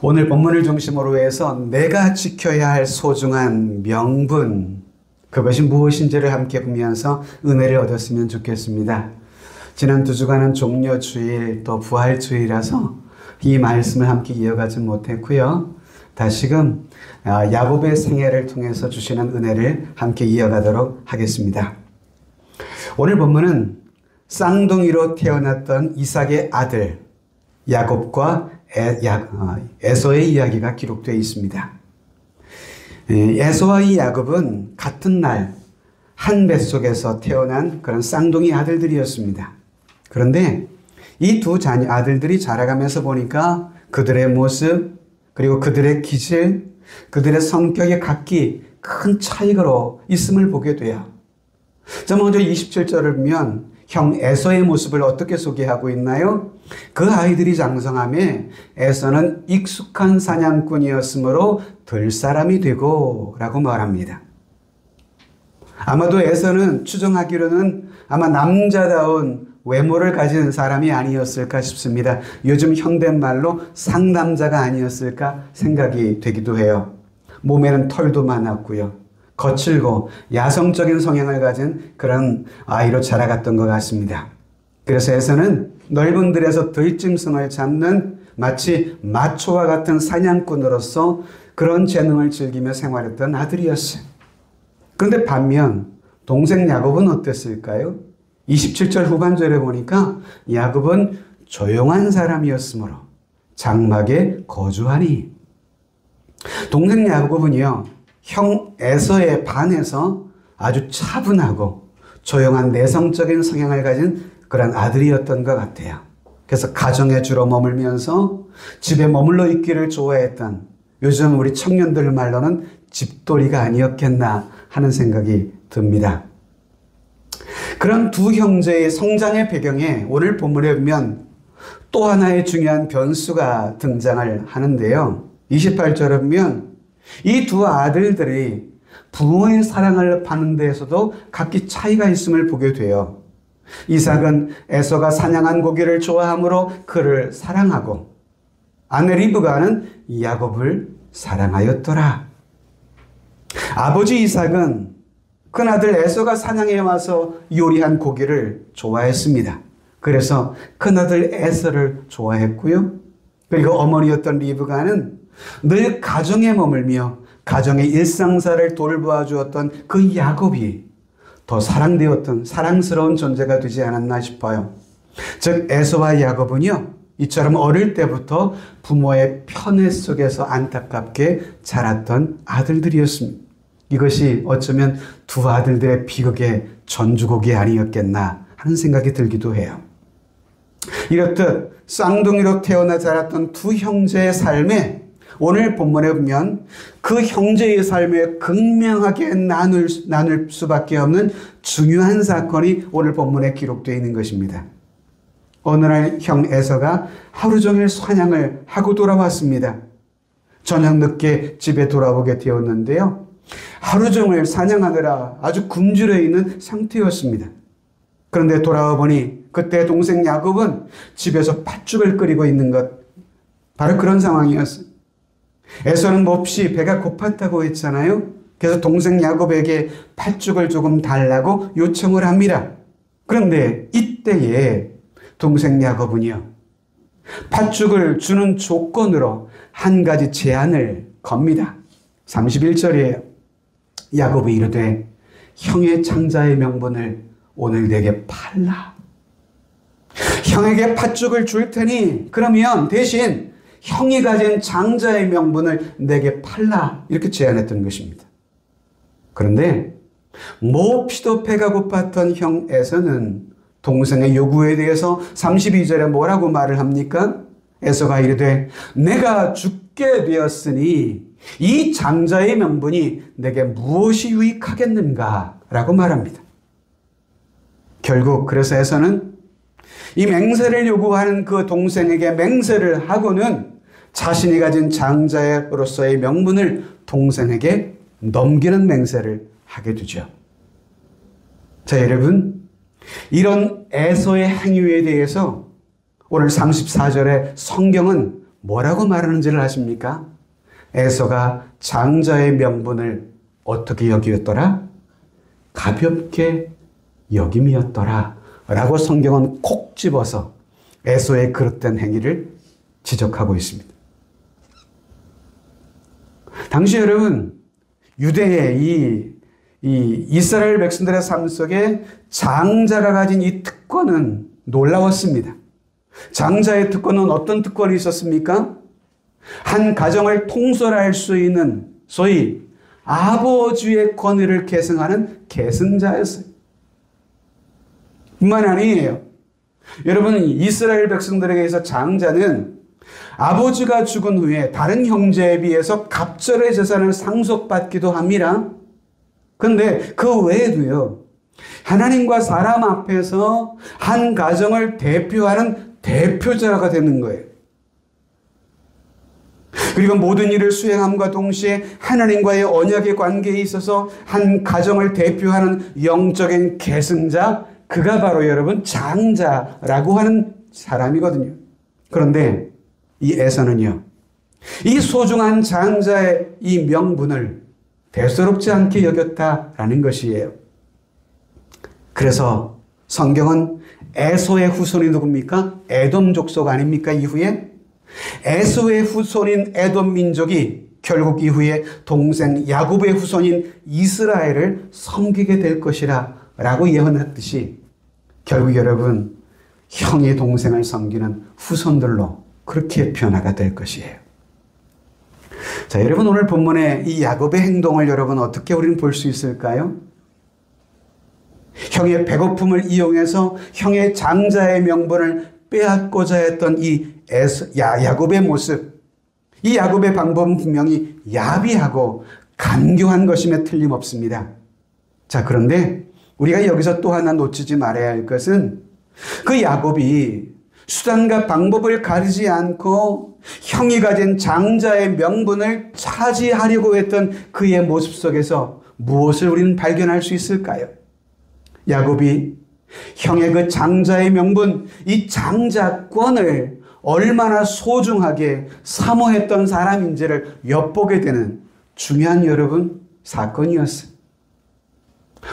오늘 본문을 중심으로 해서 내가 지켜야 할 소중한 명분, 그것이 무엇인지를 함께 보면서 은혜를 얻었으면 좋겠습니다. 지난 2주간은 종려주일 또 부활주일이라서 이 말씀을 함께 이어가지 못했고요. 다시금 야곱의 생애를 통해서 주시는 은혜를 함께 이어가도록 하겠습니다. 오늘 본문은 쌍둥이로 태어났던 이삭의 아들 야곱과 에서의 이야기가 기록되어 있습니다. 에서와 이 야곱은 같은 날 한 뱃속에서 태어난 그런 쌍둥이 아들들이었습니다. 그런데 이 두 아들들이 자라가면서 보니까 그들의 모습 그리고 그들의 기질, 그들의 성격이 각기 큰 차이로 있음을 보게 돼요. 자, 먼저 27절을 보면 형 에서의 모습을 어떻게 소개하고 있나요? 그 아이들이 장성함에 에서는 익숙한 사냥꾼이었으므로 들 사람이 되고 라고 말합니다. 아마도 에서는 추정하기로는 아마 남자다운 외모를 가진 사람이 아니었을까 싶습니다. 요즘 현대말로 상남자가 아니었을까 생각이 되기도 해요. 몸에는 털도 많았고요. 거칠고 야성적인 성향을 가진 그런 아이로 자라갔던 것 같습니다. 그래서 에서는 넓은 들에서 들짐승을 잡는 마치 마초와 같은 사냥꾼으로서 그런 재능을 즐기며 생활했던 아들이었어요. 그런데 반면 동생 야곱은 어땠을까요? 27절 후반절에 보니까 야곱은 조용한 사람이었으므로 장막에 거주하니, 동생 야곱은요 형 에서에 반해서 아주 차분하고 조용한 내성적인 성향을 가진 그런 아들이었던 것 같아요. 그래서 가정에 주로 머물면서 집에 머물러 있기를 좋아했던, 요즘 우리 청년들 말로는 집돌이가 아니었겠나 하는 생각이 듭니다. 그런 두 형제의 성장의 배경에 오늘 본문에 보면 또 하나의 중요한 변수가 등장을 하는데요. 28절에 보면 이 두 아들들이 부모의 사랑을 받는 데에서도 각기 차이가 있음을 보게 돼요. 이삭은 에서가 사냥한 고기를 좋아하므로 그를 사랑하고, 아내 리브가는 야곱을 사랑하였더라. 아버지 이삭은 큰아들 에서가 사냥해 와서 요리한 고기를 좋아했습니다. 그래서 큰아들 에서를 좋아했고요. 그리고 어머니였던 리브가는 늘 가정에 머물며 가정의 일상사를 돌보아 주었던 그 야곱이 더 사랑되었던 사랑스러운 존재가 되지 않았나 싶어요. 즉 에서와 야곱은요 이처럼 어릴 때부터 부모의 편애 속에서 안타깝게 자랐던 아들들이었습니다. 이것이 어쩌면 두 아들들의 비극의 전주곡이 아니었겠나 하는 생각이 들기도 해요. 이렇듯 쌍둥이로 태어나 자랐던 두 형제의 삶에 오늘 본문에 보면 그 형제의 삶에 극명하게 나눌 수밖에 없는 중요한 사건이 오늘 본문에 기록되어 있는 것입니다. 어느 날 형 에서가 하루 종일 사냥을 하고 돌아왔습니다. 저녁 늦게 집에 돌아오게 되었는데요. 하루 종일 사냥하느라 아주 굶주려 있는 상태였습니다. 그런데 돌아와 보니 그때 동생 야곱은 집에서 팥죽을 끓이고 있는 것, 바로 그런 상황이었어요. 에서는 몹시 배가 고팠다고 했잖아요. 그래서 동생 야곱에게 팥죽을 조금 달라고 요청을 합니다. 그런데 이때에 동생 야곱은요, 팥죽을 주는 조건으로 한 가지 제안을 겁니다. 31절이에요. 야곱이 이르되 형의 창자의 명분을 오늘 내게 팔라. 형에게 팥죽을 줄 테니 그러면 대신 형이 가진 장자의 명분을 내게 팔라. 이렇게 제안했던 것입니다. 그런데 몹시도 배가 고팠던 형 에서는 동생의 요구에 대해서 32절에 뭐라고 말을 합니까? 에서가 이르되 내가 죽게 되었으니 이 장자의 명분이 내게 무엇이 유익하겠는가? 라고 말합니다. 결국 그래서 에서는 이 맹세를 요구하는 그 동생에게 맹세를 하고는 자신이 가진 장자로서의 명분을 동생에게 넘기는 맹세를 하게 되죠. 자, 여러분, 이런 에서의 행위에 대해서 오늘 34절에 성경은 뭐라고 말하는지를 아십니까? 에서가 장자의 명분을 어떻게 여기었더라? 가볍게 여김이었더라 라고 성경은 콕 집어서 에서의 그릇된 행위를 지적하고 있습니다. 당시 여러분, 유대의 이 이스라엘 백성들의 삶 속에 장자가 가진 이 특권은 놀라웠습니다. 장자의 특권은 어떤 특권이 있었습니까? 한 가정을 통솔할 수 있는 소위 아버지의 권위를 계승하는 계승자였어요. 뿐만 아니에요. 여러분, 이스라엘 백성들에게 있어 장자는 아버지가 죽은 후에 다른 형제에 비해서 갑절의 재산을 상속받기도 합니다. 그런데 그 외에도요, 하나님과 사람 앞에서 한 가정을 대표하는 대표자가 되는 거예요. 그리고 모든 일을 수행함과 동시에 하나님과의 언약의 관계에 있어서 한 가정을 대표하는 영적인 계승자, 그가 바로 여러분 장자라고 하는 사람이거든요. 그런데 이 에서는요, 이 소중한 장자의 이 명분을 대수롭지 않게 여겼다라는 것이에요. 그래서 성경은 에서의 후손이 누굽니까? 에돔 족속 아닙니까? 이후에 에서의 후손인 에돔 민족이 결국 이후에 동생 야곱의 후손인 이스라엘을 섬기게 될 것이라 라고 예언했듯이 결국 여러분, 형이 동생을 섬기는 후손들로 그렇게 변화가 될 것이에요. 자, 여러분, 오늘 본문의 이 야곱의 행동을 여러분 어떻게 우리는 볼 수 있을까요? 형의 배고픔을 이용해서 형의 장자의 명분을 빼앗고자 했던 이 야곱의 모습, 이 야곱의 방법은 분명히 야비하고 간교한 것임에 틀림없습니다. 자, 그런데 우리가 여기서 또 하나 놓치지 말아야 할 것은 그 야곱이 수단과 방법을 가리지 않고 형이 가진 장자의 명분을 차지하려고 했던 그의 모습 속에서 무엇을 우리는 발견할 수 있을까요? 야곱이 형의 그 장자의 명분, 이 장자권을 얼마나 소중하게 사모했던 사람인지를 엿보게 되는 중요한 여러분 사건이었어요.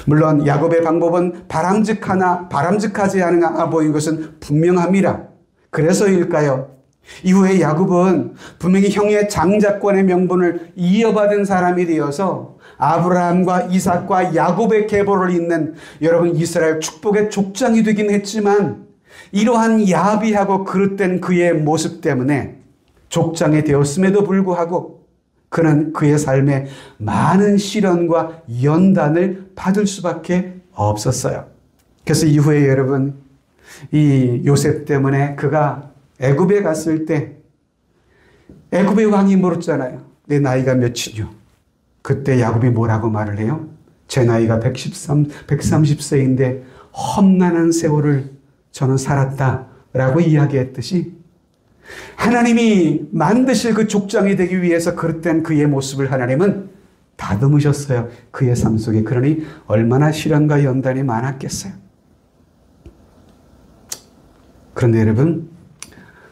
물론 야곱의 방법은 바람직하지 않아 보인 것은 분명합니다. 그래서일까요? 이후에 야곱은 분명히 형의 장자권의 명분을 이어받은 사람이 되어서 아브라함과 이삭과 야곱의 계보를 잇는 여러분 이스라엘 축복의 족장이 되긴 했지만 이러한 야비하고 그릇된 그의 모습 때문에 족장이 되었음에도 불구하고 그는 그의 삶에 많은 시련과 연단을 받을 수밖에 없었어요. 그래서 이후에 여러분, 이 요셉 때문에 그가 애굽에 갔을 때 애굽의 왕이 물었잖아요. 내 나이가 몇이뇨? 그때 야곱이 뭐라고 말을 해요? 제 나이가 130세인데 험난한 세월을 저는 살았다라고 이야기했듯이 하나님이 만드실 그 족장이 되기 위해서 그릇된 그의 모습을 하나님은 다듬으셨어요. 그의 삶 속에. 그러니 얼마나 시련과 연단이 많았겠어요. 그런데 여러분,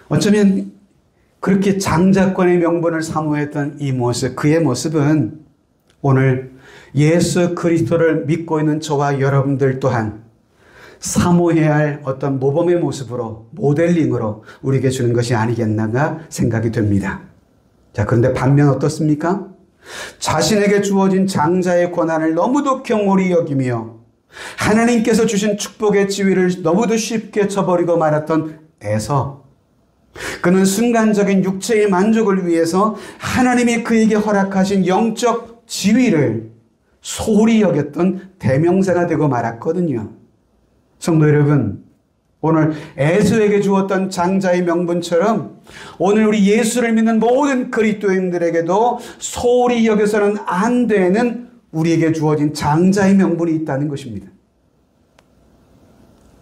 어쩌면 그렇게 장자권의 명분을 사모했던 이 모습, 그의 모습은 오늘 예수 그리스도를 믿고 있는 저와 여러분들 또한 사모해야 할 어떤 모범의 모습으로, 모델링으로 우리에게 주는 것이 아니겠나가 생각이 됩니다. 자, 그런데 반면 어떻습니까? 자신에게 주어진 장자의 권한을 너무도 경홀히 여기며 하나님께서 주신 축복의 지위를 너무도 쉽게 저버리고 말았던 에서, 그는 순간적인 육체의 만족을 위해서 하나님이 그에게 허락하신 영적 지위를 소홀히 여겼던 대명사가 되고 말았거든요. 성도 여러분, 오늘 에서에게 주었던 장자의 명분처럼 오늘 우리 예수를 믿는 모든 그리스도인들에게도 소홀히 여겨서는 안 되는 우리에게 주어진 장자의 명분이 있다는 것입니다.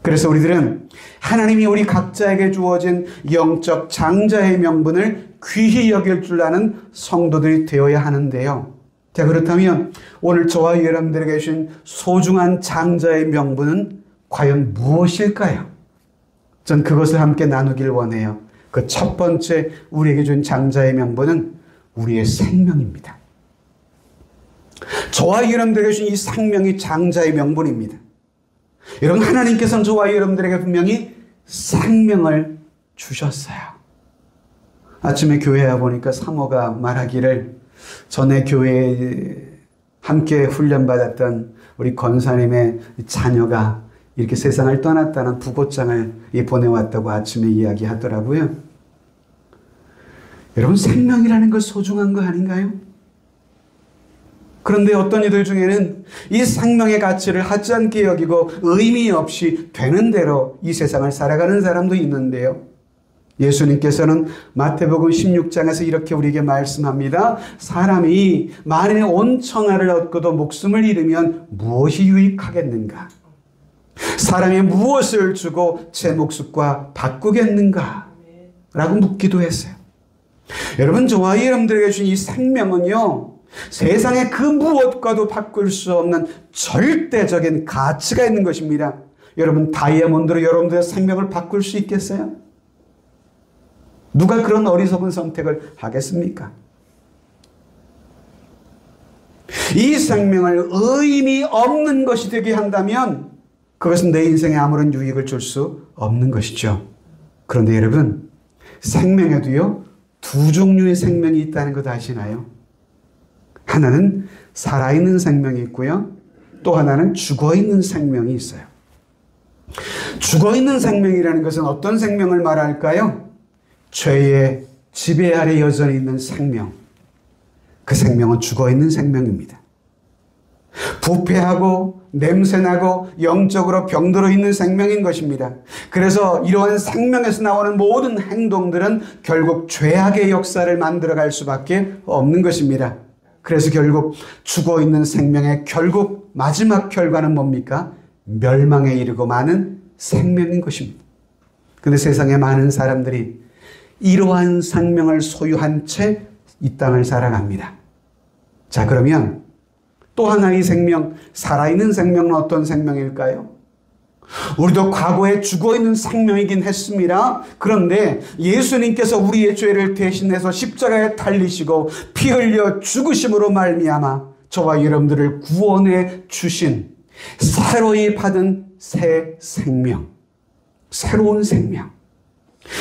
그래서 우리들은 하나님이 우리 각자에게 주어진 영적 장자의 명분을 귀히 여길 줄 아는 성도들이 되어야 하는데요. 자, 그렇다면 오늘 저와 여러분들에게 주신 소중한 장자의 명분은 과연 무엇일까요? 전 그것을 함께 나누길 원해요. 그 첫 번째 우리에게 준 장자의 명분은 우리의 생명입니다. 저와 여러분들에게 준 이 생명이 장자의 명분입니다. 여러분, 하나님께서는 저와 여러분들에게 분명히 생명을 주셨어요. 아침에 교회에 와보니까 사모가 말하기를 전에 교회에 함께 훈련받았던 우리 권사님의 자녀가 이렇게 세상을 떠났다는 부고장을 보내왔다고 아침에 이야기하더라고요. 여러분, 생명이라는 것 소중한 거 아닌가요? 그런데 어떤 이들 중에는 이 생명의 가치를 하지 않게 여기고 의미 없이 되는 대로 이 세상을 살아가는 사람도 있는데요. 예수님께서는 마태복음 16장에서 이렇게 우리에게 말씀합니다. 사람이 만일 온 천하를 얻고도 목숨을 잃으면 무엇이 유익하겠는가? 사람이 무엇을 주고 제 목숨과 바꾸겠는가? 라고 묻기도 했어요. 여러분, 저와 여러분들에게 주신 이 생명은요, 세상의 그 무엇과도 바꿀 수 없는 절대적인 가치가 있는 것입니다. 여러분, 다이아몬드로 여러분들의 생명을 바꿀 수 있겠어요? 누가 그런 어리석은 선택을 하겠습니까? 이 생명을 의미 없는 것이 되게 한다면 그것은 내 인생에 아무런 유익을 줄 수 없는 것이죠. 그런데 여러분, 생명에도요, 두 종류의 생명이 있다는 것 아시나요? 하나는 살아있는 생명이 있고요, 또 하나는 죽어있는 생명이 있어요. 죽어있는 생명이라는 것은 어떤 생명을 말할까요? 죄의 지배 아래 여전히 있는 생명. 그 생명은 죽어있는 생명입니다. 부패하고 냄새나고 영적으로 병들어 있는 생명인 것입니다. 그래서 이러한 생명에서 나오는 모든 행동들은 결국 죄악의 역사를 만들어갈 수밖에 없는 것입니다. 그래서 결국 죽어있는 생명의 결국 마지막 결과는 뭡니까? 멸망에 이르고 마는 생명인 것입니다. 그런데 세상에 많은 사람들이 이러한 생명을 소유한 채 이 땅을 살아갑니다. 자, 그러면 또 하나의 생명, 살아있는 생명은 어떤 생명일까요? 우리도 과거에 죽어있는 생명이긴 했습니다. 그런데 예수님께서 우리의 죄를 대신해서 십자가에 달리시고 피 흘려 죽으심으로 말미암아 저와 여러분들을 구원해 주신 새로이 받은 새 생명, 새로운 생명.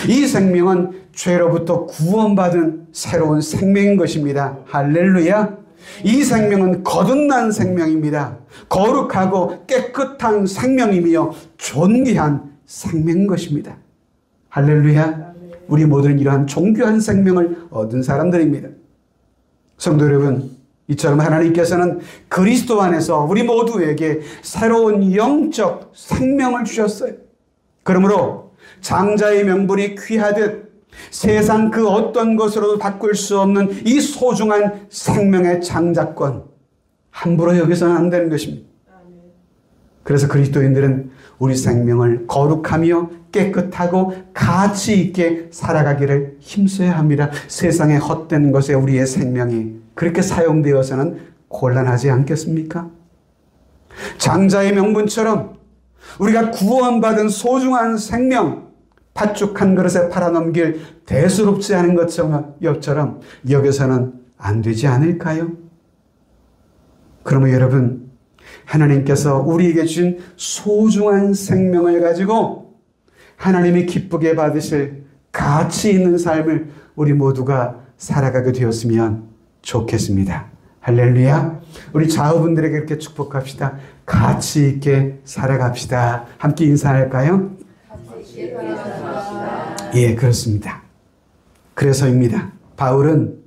이 생명은 죄로부터 구원받은 새로운 생명인 것입니다. 할렐루야. 이 생명은 거듭난 생명입니다. 거룩하고 깨끗한 생명이며 존귀한 생명인 것입니다. 할렐루야. 우리 모두는 이러한 존귀한 생명을 얻은 사람들입니다. 성도 여러분, 이처럼 하나님께서는 그리스도 안에서 우리 모두에게 새로운 영적 생명을 주셨어요. 그러므로 장자의 명분이 귀하듯 세상 그 어떤 것으로도 바꿀 수 없는 이 소중한 생명의 장자권, 함부로 여기서는 안 되는 것입니다. 그래서 그리스도인들은 우리 생명을 거룩하며 깨끗하고 가치 있게 살아가기를 힘써야 합니다. 세상의 헛된 것에 우리의 생명이 그렇게 사용되어서는 곤란하지 않겠습니까? 장자의 명분처럼 우리가 구원받은 소중한 생명, 팥죽 한 그릇에 팔아넘길 대수롭지 않은 것처럼 여겨서는 안 되지 않을까요? 그러면 여러분, 하나님께서 우리에게 주신 소중한 생명을 가지고 하나님이 기쁘게 받으실 가치 있는 삶을 우리 모두가 살아가게 되었으면 좋겠습니다. 할렐루야. 우리 좌우분들에게 이렇게 축복합시다. 가치 있게 살아갑시다. 함께 인사할까요? 예, 그렇습니다. 그래서입니다. 바울은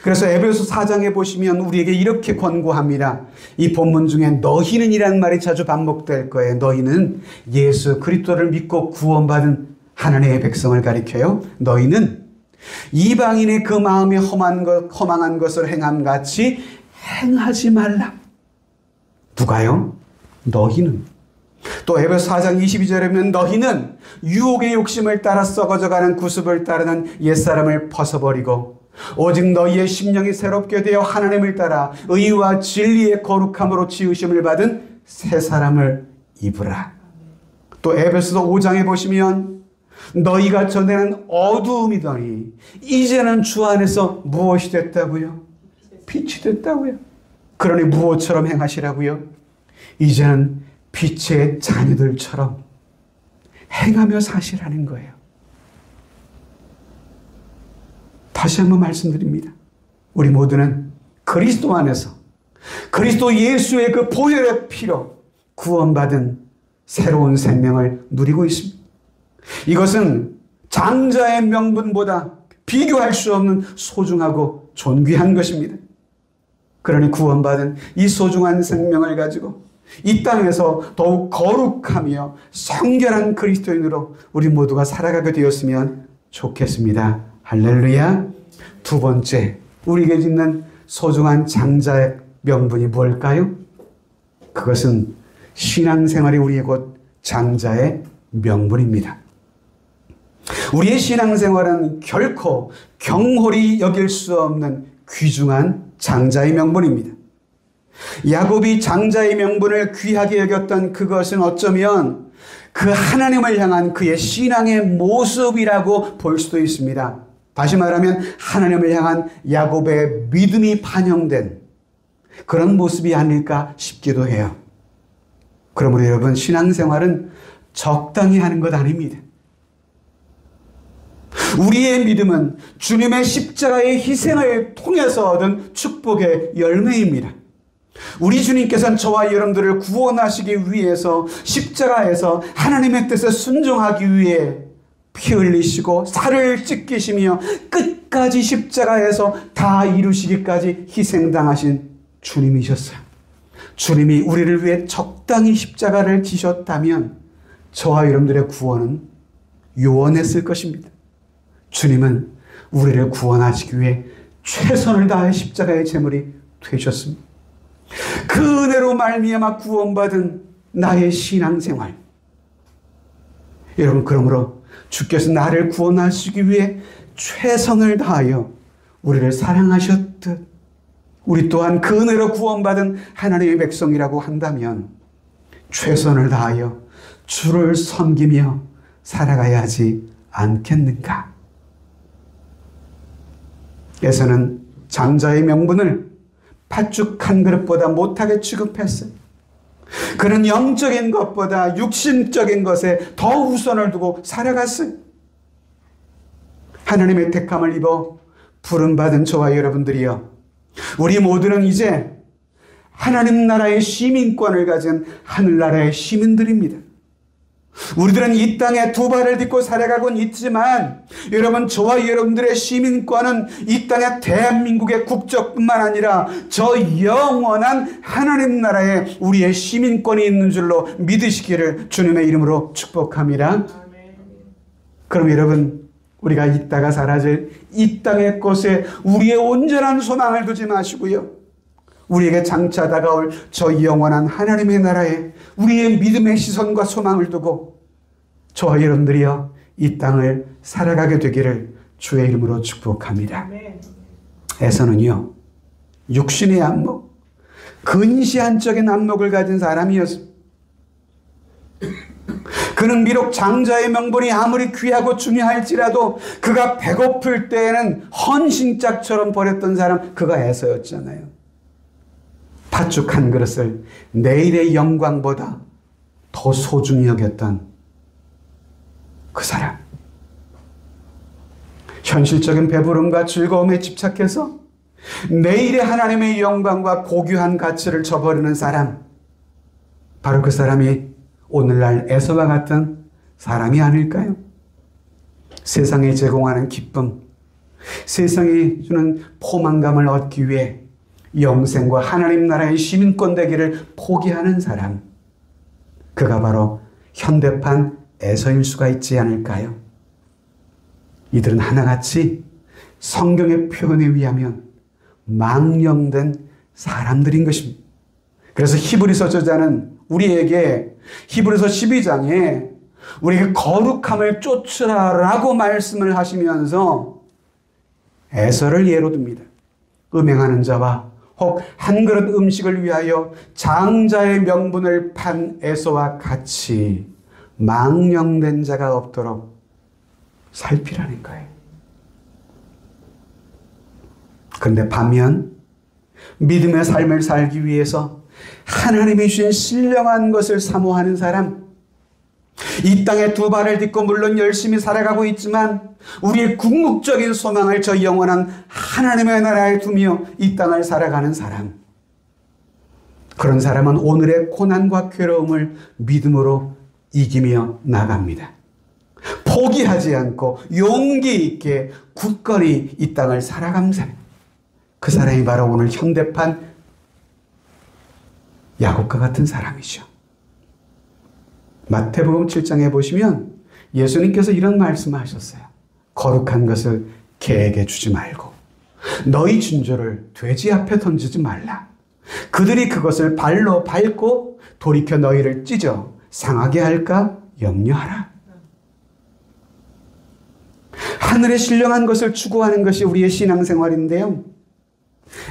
그래서 에베소 4장에 보시면 우리에게 이렇게 권고합니다. 이 본문 중에 너희는 이라는 말이 자주 반복될 거예요. 너희는 예수 그리스도를 믿고 구원받은 하나님의 백성을 가리켜요. 너희는 이방인의 그 마음이 허망한 것을 행함같이 행하지 말라. 누가요? 너희는. 또 에베소 4장 22절에 보면 너희는 유혹의 욕심을 따라 썩어져가는 구습을 따르는 옛사람을 벗어버리고 오직 너희의 심령이 새롭게 되어 하나님을 따라 의와 진리의 거룩함으로 지으심을 받은 새 사람을 입으라. 또 에베소서 5장에 보시면 너희가 전에는 어두움이더니 이제는 주 안에서 무엇이 됐다고요? 빛이 됐다고요. 그러니 무엇처럼 행하시라고요? 이제는 빛의 자녀들처럼 행하며 사시라는 거예요. 다시 한번 말씀드립니다. 우리 모두는 그리스도 안에서 그리스도 예수의 그 보혈의 피로 구원받은 새로운 생명을 누리고 있습니다. 이것은 장자의 명분보다 비교할 수 없는 소중하고 존귀한 것입니다. 그러니 구원받은 이 소중한 생명을 가지고 이 땅에서 더욱 거룩하며 성결한 그리스도인으로 우리 모두가 살아가게 되었으면 좋겠습니다. 할렐루야. 두 번째, 우리에게 있는 소중한 장자의 명분이 뭘까요? 그것은 신앙생활이 우리의 곧 장자의 명분입니다. 우리의 신앙생활은 결코 경홀히 여길 수 없는 귀중한 장자의 명분입니다. 야곱이 장자의 명분을 귀하게 여겼던 그것은 어쩌면 그 하나님을 향한 그의 신앙의 모습이라고 볼 수도 있습니다. 다시 말하면 하나님을 향한 야곱의 믿음이 반영된 그런 모습이 아닐까 싶기도 해요. 그러므로 여러분, 신앙생활은 적당히 하는 것 아닙니다. 우리의 믿음은 주님의 십자가의 희생을 통해서 얻은 축복의 열매입니다. 우리 주님께서는 저와 여러분들을 구원하시기 위해서 십자가에서 하나님의 뜻에 순종하기 위해 피 흘리시고 살을 찢기시며 끝까지 십자가에서 다 이루시기까지 희생당하신 주님이셨어요. 주님이 우리를 위해 적당히 십자가를 지셨다면 저와 여러분들의 구원은 요원했을 것입니다. 주님은 우리를 구원하시기 위해 최선을 다해 십자가의 제물이 되셨습니다. 그 은혜로 말미암아 구원받은 나의 신앙생활. 여러분, 그러므로 주께서 나를 구원하시기 위해 최선을 다하여 우리를 사랑하셨듯 우리 또한 그 은혜로 구원받은 하나님의 백성이라고 한다면 최선을 다하여 주를 섬기며 살아가야 하지 않겠는가? 에서는 장자의 명분을 팥죽 한 그릇보다 못하게 취급했어요. 그는 영적인 것보다 육신적인 것에 더 우선을 두고 살아갔어요. 하나님의 택함을 입어 부름받은 저와 여러분들이여, 우리 모두는 이제 하나님 나라의 시민권을 가진 하늘나라의 시민들입니다. 우리들은 이 땅에 두 발을 딛고 살아가곤 있지만 여러분, 저와 여러분들의 시민권은 이 땅의 대한민국의 국적뿐만 아니라 저 영원한 하나님 나라에 우리의 시민권이 있는 줄로 믿으시기를 주님의 이름으로 축복합니다. 그럼 여러분, 우리가 있다가 사라질 이 땅의 것에 우리의 온전한 소망을 두지 마시고요, 우리에게 장차 다가올 저 영원한 하나님의 나라에 우리의 믿음의 시선과 소망을 두고 저와 여러분들이여 이 땅을 살아가게 되기를 주의 이름으로 축복합니다. 에서는요, 육신의 안목, 근시안적인 안목을 가진 사람이었습니다. 그는 비록 장자의 명분이 아무리 귀하고 중요할지라도 그가 배고플 때에는 헌신짝처럼 버렸던 사람, 그가 에서였잖아요. 팥죽 한 그릇을 내일의 영광보다 더 소중히 여겼던 그 사람. 현실적인 배부름과 즐거움에 집착해서 내일의 하나님의 영광과 고귀한 가치를 저버리는 사람, 바로 그 사람이 오늘날 에서와 같은 사람이 아닐까요? 세상에 제공하는 기쁨, 세상이 주는 포만감을 얻기 위해 영생과 하나님 나라의 시민권 되기를 포기하는 사람, 그가 바로 현대판 에서일 수가 있지 않을까요? 이들은 하나같이 성경의 표현에 의하면 망령된 사람들인 것입니다. 그래서 히브리서 저자는 우리에게 히브리서 12장에 우리에게 거룩함을 쫓으라라고 말씀을 하시면서 에서를 예로 듭니다. 음행하는 자와 혹 한 그릇 음식을 위하여 장자의 명분을 판 에서와 같이 망령된 자가 없도록 살피라는 거예요. 그런데 반면 믿음의 삶을 살기 위해서 하나님이 주신 신령한 것을 사모하는 사람, 이 땅에 두 발을 딛고 물론 열심히 살아가고 있지만 우리의 궁극적인 소망을 저 영원한 하나님의 나라에 두며 이 땅을 살아가는 사람, 그런 사람은 오늘의 고난과 괴로움을 믿음으로 이기며 나갑니다. 포기하지 않고 용기 있게 굳건히 이 땅을 살아가는 사람, 그 사람이 바로 오늘 현대판 야곱과 같은 사람이죠. 마태복음 7장에 보시면 예수님께서 이런 말씀을 하셨어요. 거룩한 것을 개에게 주지 말고 너희 진주를 돼지 앞에 던지지 말라. 그들이 그것을 발로 밟고 돌이켜 너희를 찢어 상하게 할까 염려하라. 하늘의 신령한 것을 추구하는 것이 우리의 신앙생활인데요,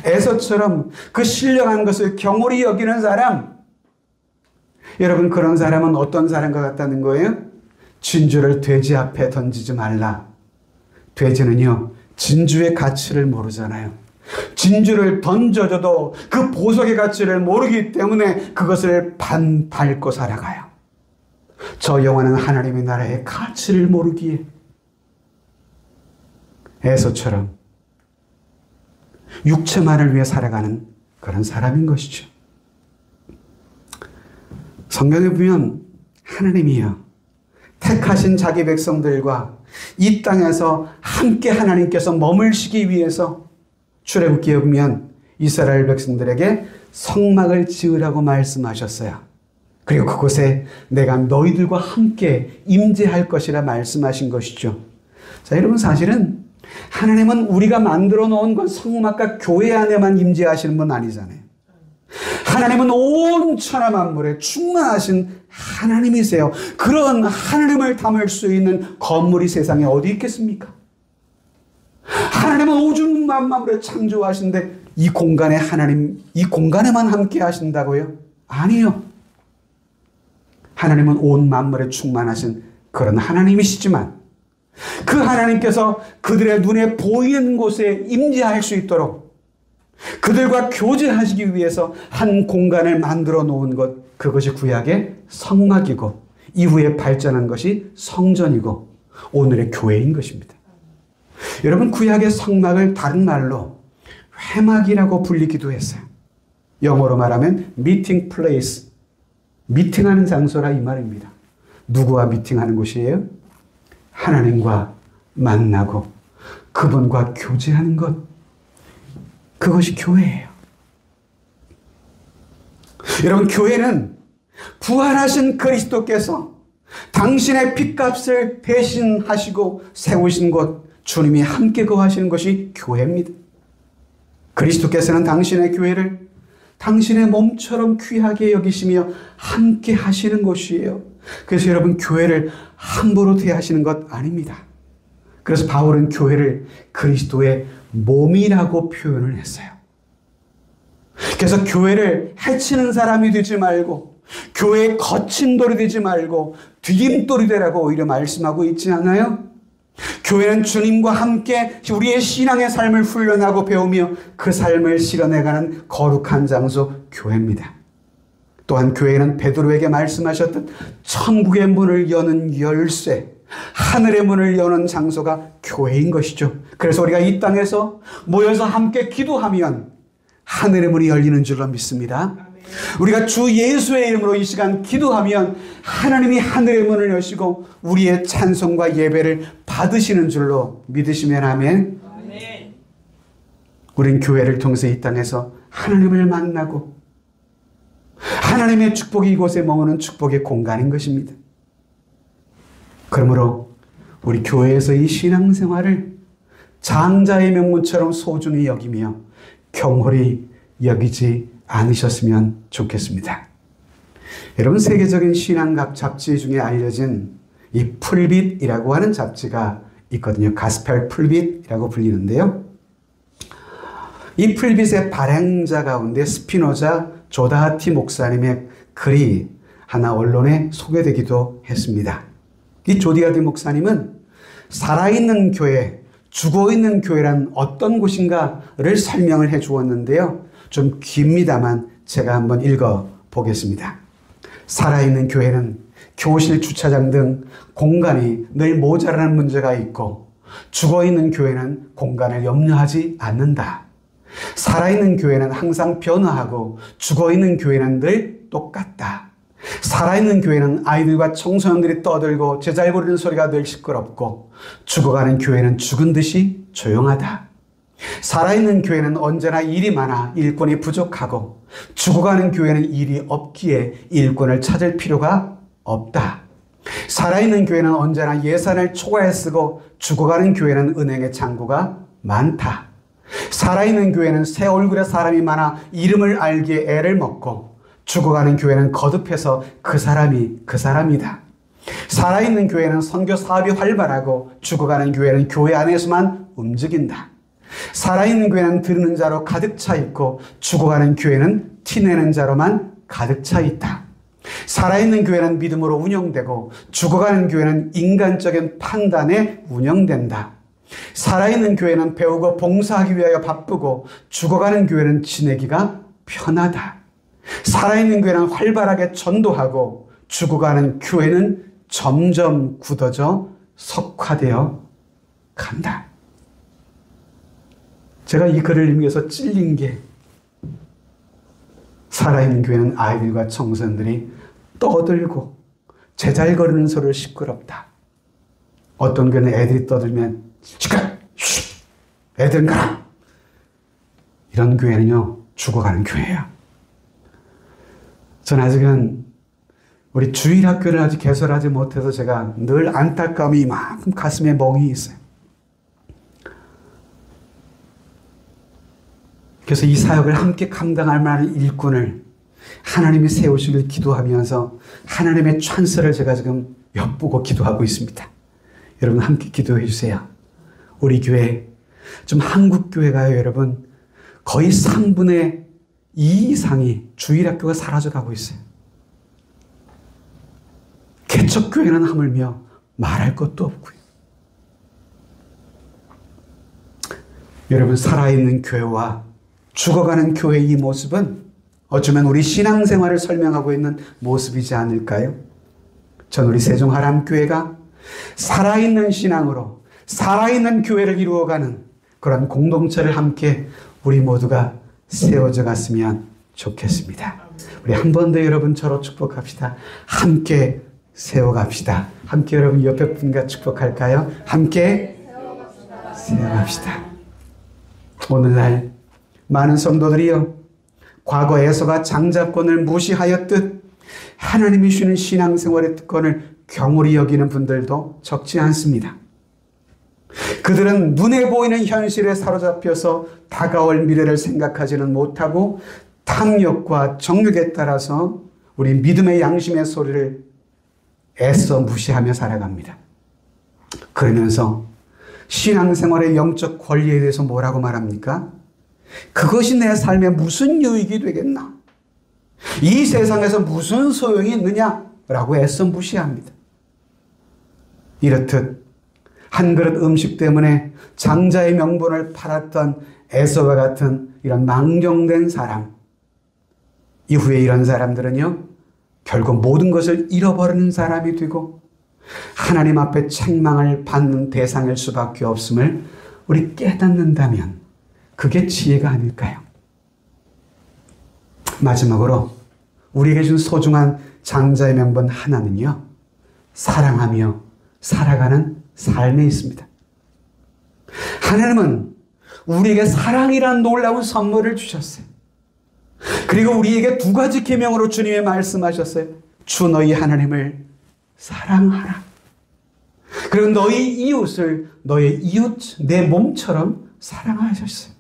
에서처럼 그 신령한 것을 경홀히 여기는 사람, 여러분, 그런 사람은 어떤 사람과 같다는 거예요? 진주를 돼지 앞에 던지지 말라. 돼지는요, 진주의 가치를 모르잖아요. 진주를 던져줘도 그 보석의 가치를 모르기 때문에 그것을 밟고 살아가요. 저 영원한 하나님의 나라의 가치를 모르기에 에서처럼 육체만을 위해 살아가는 그런 사람인 것이죠. 성경에 보면 하나님이요, 택하신 자기 백성들과 이 땅에서 함께 하나님께서 머물시기 위해서 출애굽기에 보면 이스라엘 백성들에게 성막을 지으라고 말씀하셨어요. 그리고 그곳에 내가 너희들과 함께 임재할 것이라 말씀하신 것이죠. 자, 여러분, 사실은 하나님은 우리가 만들어 놓은 건 성막과 교회 안에만 임재하시는 분 아니잖아요. 하나님은 온 천하 만물에 충만하신 하나님이세요. 그런 하나님을 담을 수 있는 건물이 세상에 어디 있겠습니까? 하나님은 오중 만물을 창조하신데 이 공간에 하나님, 이 공간에만 함께 하신다고요? 아니요. 하나님은 온 만물에 충만하신 그런 하나님이시지만 그 하나님께서 그들의 눈에 보이는 곳에 임재할 수 있도록 그들과 교제하시기 위해서 한 공간을 만들어 놓은 것, 그것이 구약의 성막이고 이후에 발전한 것이 성전이고 오늘의 교회인 것입니다. 여러분, 구약의 성막을 다른 말로 회막이라고 불리기도 했어요. 영어로 말하면 meeting place, 미팅하는 장소라 이 말입니다. 누구와 미팅하는 곳이에요? 하나님과 만나고 그분과 교제하는 것, 그것이 교회예요. 여러분, 교회는 부활하신 그리스도께서 당신의 핏값을 대신하시고 세우신 곳, 주님이 함께 거하시는 것이 교회입니다. 그리스도께서는 당신의 교회를 당신의 몸처럼 귀하게 여기시며 함께 하시는 곳이에요. 그래서 여러분, 교회를 함부로 대하시는 것 아닙니다. 그래서 바울은 교회를 그리스도의 몸이라고 표현을 했어요. 그래서 교회를 해치는 사람이 되지 말고 교회의 거친 돌이 되지 말고 디딤돌이 되라고 오히려 말씀하고 있지 않아요? 교회는 주님과 함께 우리의 신앙의 삶을 훈련하고 배우며 그 삶을 실현해가는 거룩한 장소, 교회입니다. 또한 교회는 베드로에게 말씀하셨듯 천국의 문을 여는 열쇠, 하늘의 문을 여는 장소가 교회인 것이죠. 그래서 우리가 이 땅에서 모여서 함께 기도하면 하늘의 문이 열리는 줄로 믿습니다. 우리가 주 예수의 이름으로 이 시간 기도하면 하나님이 하늘의 문을 여시고 우리의 찬송과 예배를 받으시는 줄로 믿으시면 아멘. 우린 교회를 통해서 이 땅에서 하나님을 만나고 하나님의 축복이 이곳에 머무는 축복의 공간인 것입니다. 그러므로 우리 교회에서 이 신앙생활을 장자의 명문처럼 소중히 여기며 경홀히 여기지 않으셨으면 좋겠습니다. 여러분, 세계적인 신앙학 잡지 중에 알려진 이 풀빗이라고 하는 잡지가 있거든요. 가스펠 풀빗이라고 불리는데요. 이 풀빗의 발행자 가운데 스피노자 조다하티 목사님의 글이 하나 언론에 소개되기도 했습니다. 이 조다하티 목사님은 살아있는 교회, 죽어있는 교회란 어떤 곳인가를 설명을 해 주었는데요. 좀 깁니다만 제가 한번 읽어 보겠습니다. 살아있는 교회는 교실, 주차장 등 공간이 늘 모자라는 문제가 있고, 죽어있는 교회는 공간을 염려하지 않는다. 살아있는 교회는 항상 변화하고 죽어있는 교회는 늘 똑같다. 살아있는 교회는 아이들과 청소년들이 떠들고 제잘 부르는 소리가 늘 시끄럽고, 죽어가는 교회는 죽은 듯이 조용하다. 살아있는 교회는 언제나 일이 많아 일꾼이 부족하고, 죽어가는 교회는 일이 없기에 일꾼을 찾을 필요가 없다. 살아있는 교회는 언제나 예산을 초과해 쓰고, 죽어가는 교회는 은행에 잔고가 많다. 살아있는 교회는 새 얼굴의 사람이 많아 이름을 알기에 애를 먹고, 죽어가는 교회는 거듭해서 그 사람이 그 사람이다. 살아있는 교회는 선교 사업이 활발하고, 죽어가는 교회는 교회 안에서만 움직인다. 살아있는 교회는 들은 자로 가득 차 있고, 죽어가는 교회는 티내는 자로만 가득 차 있다. 살아있는 교회는 믿음으로 운영되고, 죽어가는 교회는 인간적인 판단에 운영된다. 살아있는 교회는 배우고 봉사하기 위하여 바쁘고, 죽어가는 교회는 지내기가 편하다. 살아있는 교회는 활발하게 전도하고, 죽어가는 교회는 점점 굳어져 석화되어 간다. 제가 이 글을 읽으면서 찔린 게, 살아있는 교회는 아이들과 청소년들이 떠들고 제잘거리는 소리를 시끄럽다. 어떤 교회는 애들이 떠들면 시끄러! 애들은 가라! 이런 교회는요, 죽어가는 교회예요. 전 아직은 우리 주일학교를 아직 개설하지 못해서 제가 늘 안타까움이 이만큼 가슴에 멍이 있어요. 그래서 이 사역을 함께 감당할 만한 일꾼을 하나님이 세우시길 기도하면서 하나님의 찬스를 제가 지금 엿보고 기도하고 있습니다. 여러분 함께 기도해 주세요. 우리 교회, 좀 한국 교회가요, 여러분 거의 3분의 2 이상이 주일학교가 사라져가고 있어요. 개척교회는 하물며 말할 것도 없고요. 여러분, 살아있는 교회와 죽어가는 교회의 이 모습은 어쩌면 우리 신앙생활을 설명하고 있는 모습이지 않을까요? 전 우리 세종하람교회가 살아있는 신앙으로 살아있는 교회를 이루어가는 그런 공동체를 함께 우리 모두가 세워져 갔으면 좋겠습니다. 우리 한 번 더 여러분 저로 축복합시다. 함께 세워갑시다. 함께 여러분 옆에 분과 축복할까요? 함께 세워갑시다. 오늘날 많은 성도들이요, 과거 에서가 장자권을 무시하였듯 하나님이 주는 신앙생활의 특권을 경홀히 여기는 분들도 적지 않습니다. 그들은 눈에 보이는 현실에 사로잡혀서 다가올 미래를 생각하지는 못하고 탐욕과 정욕에 따라서 우리 믿음의 양심의 소리를 애써 무시하며 살아갑니다. 그러면서 신앙생활의 영적 권리에 대해서 뭐라고 말합니까? 그것이 내 삶에 무슨 유익이 되겠나? 이 세상에서 무슨 소용이 있느냐라고 애써 무시합니다. 이렇듯 한 그릇 음식 때문에 장자의 명분을 팔았던 에서와 같은 이런 망정된 사람, 이후에 이런 사람들은요, 결국 모든 것을 잃어버리는 사람이 되고 하나님 앞에 책망을 받는 대상일 수밖에 없음을 우리 깨닫는다면 그게 지혜가 아닐까요? 마지막으로 우리에게 준 소중한 장자의 명분 하나는요, 사랑하며 살아가는 삶에 있습니다. 하나님은 우리에게 사랑이란 놀라운 선물을 주셨어요. 그리고 우리에게 두 가지 계명으로 주님이 말씀하셨어요. 주 너희 하나님을 사랑하라. 그리고 너희 이웃을 너의 이웃 내 몸처럼 사랑하셨어요.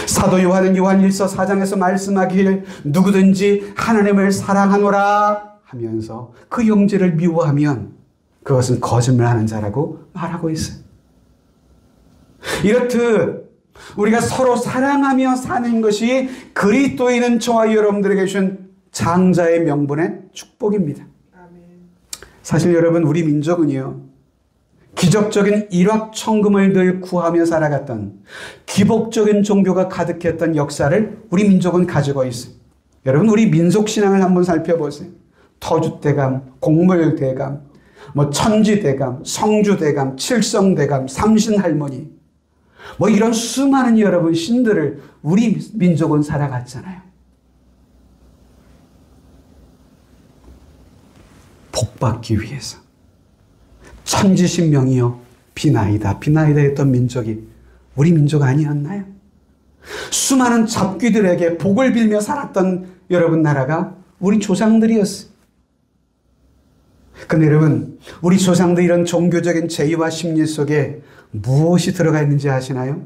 사도 요한은 요한 1서 4장에서 말씀하기를 누구든지 하나님을 사랑하노라 하면서 그 형제를 미워하면 그것은 거짓말하는 자라고 말하고 있어요. 이렇듯 우리가 서로 사랑하며 사는 것이 그리스도인은 저와 여러분들에게 주신 장자의 명분의 축복입니다. 사실 여러분, 우리 민족은요, 기적적인 일확천금을 늘 구하며 살아갔던 기복적인 종교가 가득했던 역사를 우리 민족은 가지고 있어요. 여러분, 우리 민속신앙을 한번 살펴보세요. 터주대감, 공물대감, 천지대감, 성주대감, 칠성대감, 삼신할머니, 이런 수많은 여러분 신들을 우리 민족은 살아갔잖아요. 복받기 위해서. 천지신명이여 비나이다 했던 민족이 우리 민족 아니었나요? 수많은 잡귀들에게 복을 빌며 살았던 여러분 나라가 우리 조상들이었어요. 근데 여러분, 우리 조상들 이런 종교적인 제의와 심리 속에 무엇이 들어가 있는지 아시나요?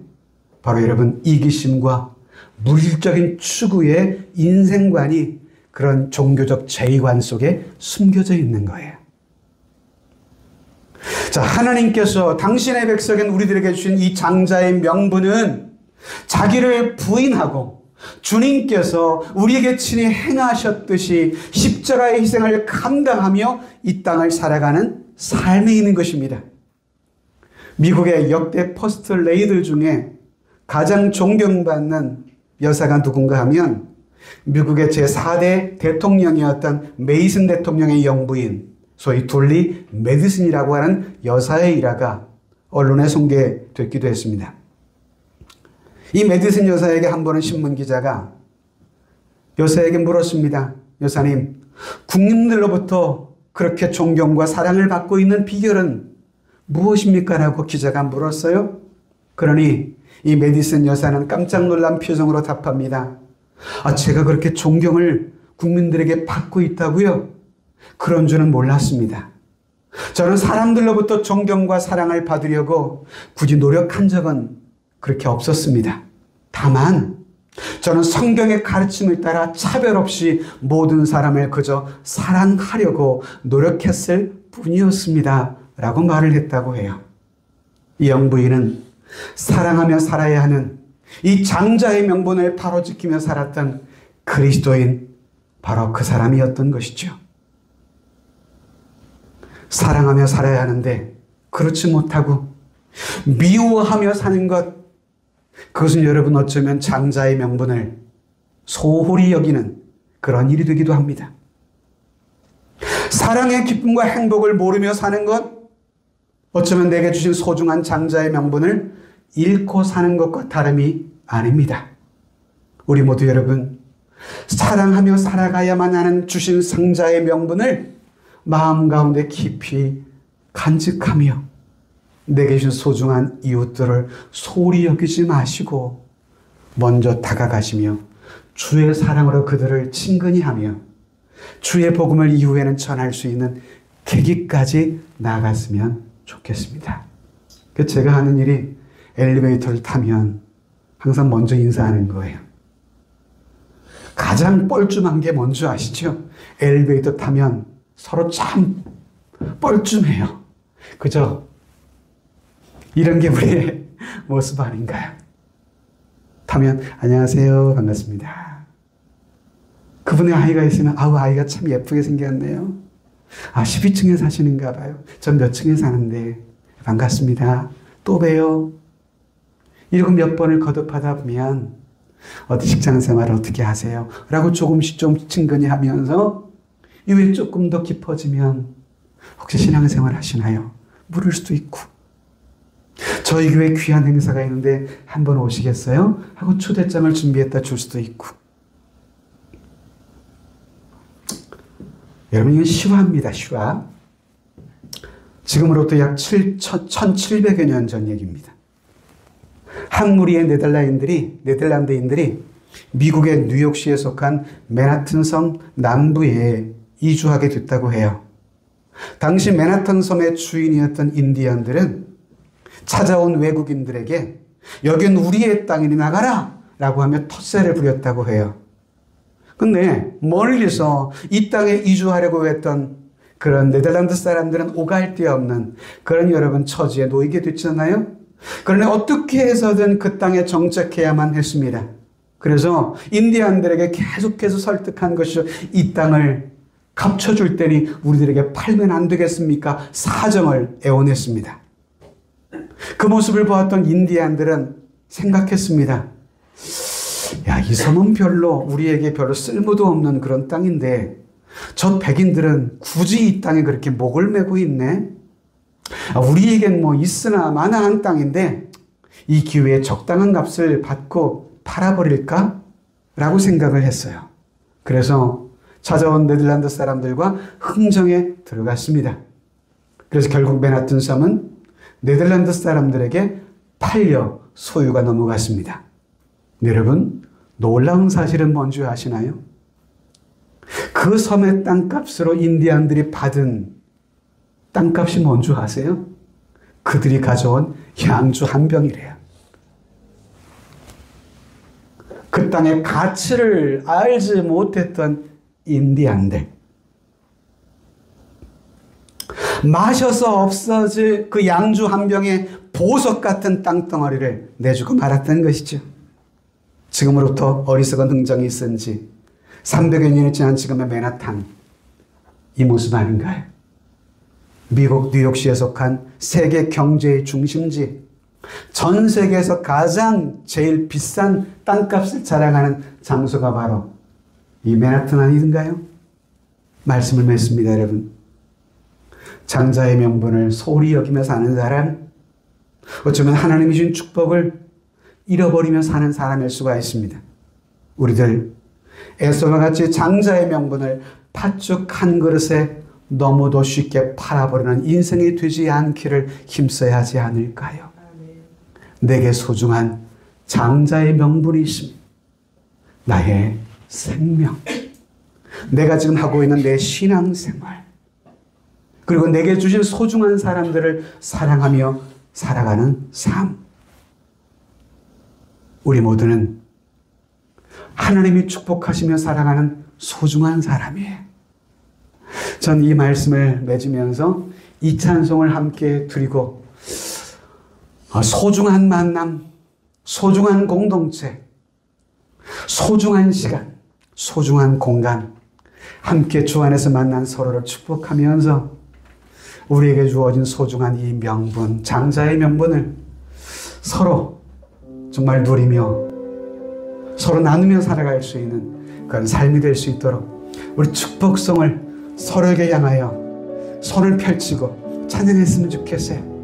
바로 여러분, 이기심과 물질적인 추구의 인생관이 그런 종교적 제의관 속에 숨겨져 있는 거예요. 자, 하나님께서 당신의 백성인 우리들에게 주신 이 장자의 명분은 자기를 부인하고 주님께서 우리에게 친히 행하셨듯이 십자가의 희생을 감당하며 이 땅을 살아가는 삶에 있는 것입니다. 미국의 역대 퍼스트 레이들 중에 가장 존경받는 여사가 누군가 하면 미국의 제4대 대통령이었던 메이슨 대통령의 영부인, 소위 둘리 메디슨이라고 하는 여사의 일화가 언론에 소개됐기도 했습니다. 이 메디슨 여사에게 한 번은 신문기자가 여사에게 물었습니다. 여사님, 국민들로부터 그렇게 존경과 사랑을 받고 있는 비결은 무엇입니까? 라고 기자가 물었어요. 그러니 이 메디슨 여사는 깜짝 놀란 표정으로 답합니다. 제가 그렇게 존경을 국민들에게 받고 있다고요? 그런 줄은 몰랐습니다. 저는 사람들로부터 존경과 사랑을 받으려고 굳이 노력한 적은 그렇게 없었습니다. 다만 저는 성경의 가르침을 따라 차별 없이 모든 사람을 그저 사랑하려고 노력했을 뿐이었습니다. 라고 말을 했다고 해요. 이 영부인은 사랑하며 살아야 하는 이 장자의 명분을 바로 지키며 살았던 그리스도인, 바로 그 사람이었던 것이죠. 사랑하며 살아야 하는데 그렇지 못하고 미워하며 사는 것, 그것은 여러분 어쩌면 장자의 명분을 소홀히 여기는 그런 일이 되기도 합니다. 사랑의 기쁨과 행복을 모르며 사는 것, 어쩌면 내게 주신 소중한 장자의 명분을 잃고 사는 것과 다름이 아닙니다. 우리 모두 여러분, 사랑하며 살아가야만 하는 주신 성자의 명분을 마음 가운데 깊이 간직하며 내게 주신 소중한 이웃들을 소홀히 여기지 마시고 먼저 다가가시며 주의 사랑으로 그들을 친근히 하며 주의 복음을 이후에는 전할 수 있는 계기까지 나아갔으면 좋겠습니다. 제가 하는 일이 엘리베이터를 타면 항상 먼저 인사하는 거예요. 가장 뻘쭘한 게 뭔지 아시죠? 엘리베이터 타면 서로 참 뻘쭘해요. 그죠? 이런 게 우리의 모습 아닌가요? 타면 안녕하세요, 반갑습니다. 그분의 아이가 있으면 아이가 참 예쁘게 생겼네요. 12층에 사시는가 봐요. 전 몇 층에 사는데 반갑습니다. 또 봬요. 이러고 몇 번을 거듭하다 보면 어디 직장 생활을 어떻게 하세요? 라고 조금씩 좀 친근히 하면서 이후에 조금 더 깊어지면 혹시 신앙생활 하시나요? 물을 수도 있고, 저희 교회 귀한 행사가 있는데 한번 오시겠어요? 하고 초대장을 준비했다 줄 수도 있고. 여러분, 이건 실화입니다. 실화. 지금으로부터 약 1700여 년 전 얘기입니다. 한 무리의 네덜란드인들이 미국의 뉴욕시에 속한 맨하튼 섬 남부에 이주하게 됐다고 해요. 당시 맨하튼 섬의 주인이었던 인디언들은 찾아온 외국인들에게 여긴 우리의 땅이니 나가라! 라고 하며 텃세를 부렸다고 해요. 근데 멀리서 이 땅에 이주하려고 했던 그런 네덜란드 사람들은 오갈 데 없는 그런 여러분 처지에 놓이게 됐잖아요. 그러나 어떻게 해서든 그 땅에 정착해야만 했습니다. 그래서 인디언들에게 계속해서 설득한 것이 이 땅을 갚쳐줄 테니 우리들에게 팔면 안 되겠습니까? 사정을 애원했습니다. 그 모습을 보았던 인디안들은 생각했습니다. 야, 이 섬은 우리에게 별로 쓸모도 없는 그런 땅인데 저 백인들은 굳이 이 땅에 그렇게 목을 메고 있네. 우리에겐 뭐 있으나 마나한 땅인데 이 기회에 적당한 값을 받고 팔아버릴까? 라고 생각을 했어요. 그래서 찾아온 네덜란드 사람들과 흥정에 들어갔습니다. 그래서 결국 맨하튼 섬은 네덜란드 사람들에게 팔려 소유가 넘어갔습니다. 여러분, 놀라운 사실은 뭔지 아시나요? 그 섬의 땅값으로 인디안들이 받은 땅값이 뭔지 아세요? 그들이 가져온 양주 한 병이래요. 그 땅의 가치를 알지 못했던 인디안들, 마셔서 없어질 그 양주 한 병의 보석 같은 땅덩어리를 내주고 말았다는 것이죠. 지금으로부터 어리석은 흥정이 있은 지 300여 년이 지난 지금의 맨하탄, 이 모습 아닌가요? 미국 뉴욕시에 속한 세계 경제의 중심지, 전 세계에서 가장 제일 비싼 땅값을 자랑하는 장소가 바로 이 맨하탄 아닌가요? 말씀을 맺습니다, 여러분. 장자의 명분을 소홀히 여기며 사는 사람, 어쩌면 하나님이 준 축복을 잃어버리며 사는 사람일 수가 있습니다. 우리들 에서와 같이 장자의 명분을 팥죽 한 그릇에 너무도 쉽게 팔아버리는 인생이 되지 않기를 힘써야 하지 않을까요? 내게 소중한 장자의 명분이 있습니다. 나의 생명, 내가 지금 하고 있는 내 신앙생활, 그리고 내게 주신 소중한 사람들을 사랑하며 살아가는 삶. 우리 모두는 하나님이 축복하시며 사랑하는 소중한 사람이에요. 전 이 말씀을 맺으면서 이 찬송을 함께 드리고 소중한 만남, 소중한 공동체, 소중한 시간, 소중한 공간, 함께 주 안에서 만난 서로를 축복하면서 우리에게 주어진 소중한 이 명분, 장자의 명분을 서로 정말 누리며 서로 나누며 살아갈 수 있는 그런 삶이 될 수 있도록 우리 축복성을 서로에게 향하여 손을 펼치고 찬양했으면 좋겠어요.